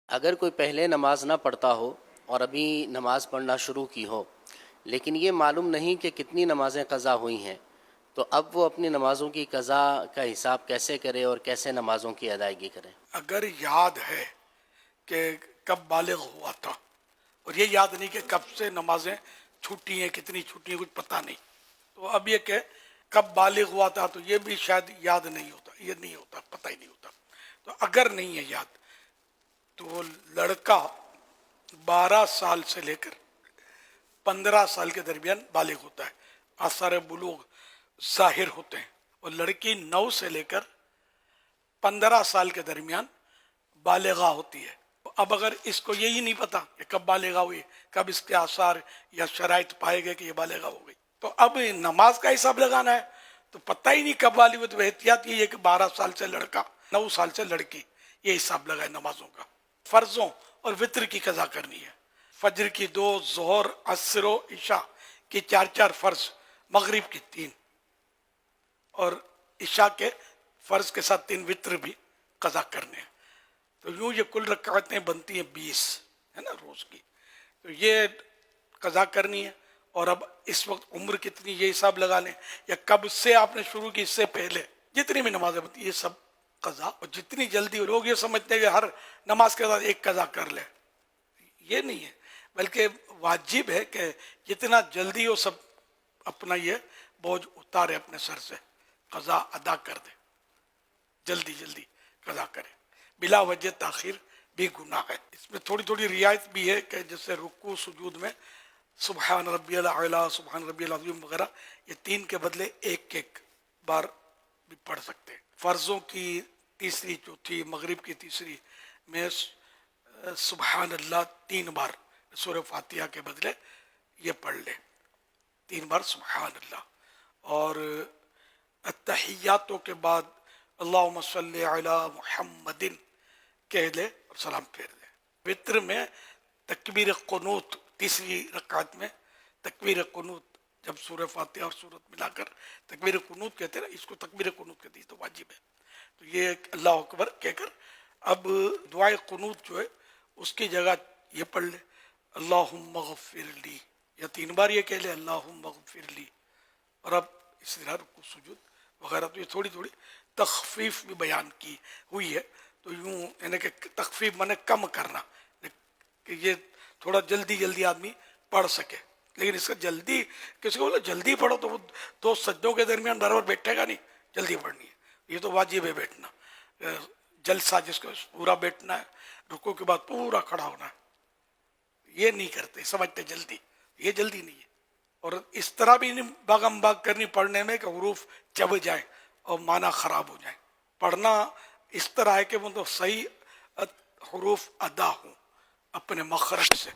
اگر کوئی پہلے نماز نہ پڑھتا ہو اور ابھی نماز پڑھنا شروع کی ہو لیکن یہ معلوم نہیں کہ کتنی نمازیں قضا ہوئی ہیں، تو اب وہ اپنی نمازوں کی قضا کا حساب کیسے کرے اور کیسے نمازوں کی ادائیگی کرے؟ اگر یاد ہے کہ کب بالغ ہوا تھا اور یہ یاد نہیں کہ کب سے نمازیں چھوٹی ہیں، کتنی چھوٹی ہیں، کچھ پتہ نہیں، تو اب یہ کہ کب بالغ ہوا تھا تو یہ بھی شاید یاد نہیں ہوتا، یہ نہیں ہوتا، پتہ ہی نہیں ہوتا. تو اگر نہیں ہے یاد تو وہ لڑکا 12 سال سے لے کر 15 سال کے درمیان بالغ ہوتا ہے، آثار بلوغ ظاہر ہوتے ہیں، اور لڑکی 9 سے لے کر 15 سال کے درمیان بالغہ ہوتی ہے. اب اگر اس کو یہی نہیں پتا کہ کب بالغہ ہوئی، کب اس کے آثار یا شرائط پائے گئے کہ یہ بالغہ ہو گئی، تو اب نماز کا حساب لگانا ہے تو پتہ ہی نہیں کب بالغ ہوئی، تو احتیاط یہ ہے کہ 12 سال سے لڑکا، 9 سال سے لڑکی، یہ حساب لگائے نمازوں کا. فرضوں اور وطر کی قضا کرنی ہے، فجر کی 2، ظہر، عصر و عشاء کی 4 فرض، مغرب کی 3، اور عشاء کے فرض کے ساتھ 3 وطر بھی قضا کرنے ہیں. تو یوں یہ کل رکعتیں بنتی ہیں 20 ہے نا روز کی، تو یہ قضا کرنی ہے. اور اب اس وقت عمر کتنی یہ حساب لگا لیں، یا کب سے آپ نے شروع کی، اس سے پہلے جتنی بھی نمازیں بنتی ہیں یہ سب قضا. اور جتنی جلدی لوگ یہ سمجھتے ہیں کہ ہر نماز کے ساتھ ایک قضا کر لے، یہ نہیں ہے، بلکہ واجب ہے کہ جتنا جلدی وہ سب اپنا یہ بوجھ اتارے اپنے سر سے، قضا ادا کر دے، جلدی جلدی قضا کرے. بلا وجہ تاخیر بھی گناہ ہے. اس میں تھوڑی تھوڑی رعایت بھی ہے کہ جیسے رکوع سجود میں سبحان ربی الاعلیٰ، سبحان ربی العظیم وغیرہ، یہ 3 کے بدلے ایک بار بھی پڑھ سکتے ہیں. فرضوں کی تیسری، چوتھی، مغرب کی تیسری میں سبحان اللہ 3 بار سورہ فاتحہ کے بدلے یہ پڑھ لے، 3 بار سبحان اللہ. اور التحیاتوں کے بعد اللہم صلی علی محمد کہہ لے اور سلام پھیر دے. وطر میں تکبیر قنوت، تیسری رکعت میں تکبیر قنوت، جب سورہ فاتحہ اور سورت ملا کر تکبیر قنوت کہتے ہیں، اس کو تکبیر قنوت کہتے ہیں، تو واجب ہے. تو یہ اللہ اکبر کہہ کر اب دعائے قنوت جو ہے اس کی جگہ یہ پڑھ لے اللہم اغفر لی، یا 3 بار یہ کہہ لے اللہم اغفر لی. اور اب اس طرح رکوع سجود وغیرہ. تو یہ تھوڑی تھوڑی تخفیف بھی بیان کی ہوئی ہے. تو یوں یعنی کہ تخفیف مانے کم کرنا، کہ یہ تھوڑا جلدی جلدی آدمی پڑھ سکے. لیکن اس کا جلدی، کسی کو بولے جلدی پڑھو تو وہ 2 سجدوں کے درمیان برابر بیٹھے گا نہیں، جلدی پڑھنی ہے. یہ تو واجب ہے بیٹھنا، جلسہ جس کو پورا بیٹھنا ہے، رکوع کے بعد پورا کھڑا ہونا ہے. یہ نہیں کرتے، سمجھتے جلدی، یہ جلدی نہیں ہے. اور اس طرح بھی نہیں باغم باغ کرنی پڑھنے میں کہ حروف چب جائیں اور معنی خراب ہو جائیں. پڑھنا اس طرح ہے کہ وہ تو صحیح حروف ادا ہوں اپنے مخرج سے.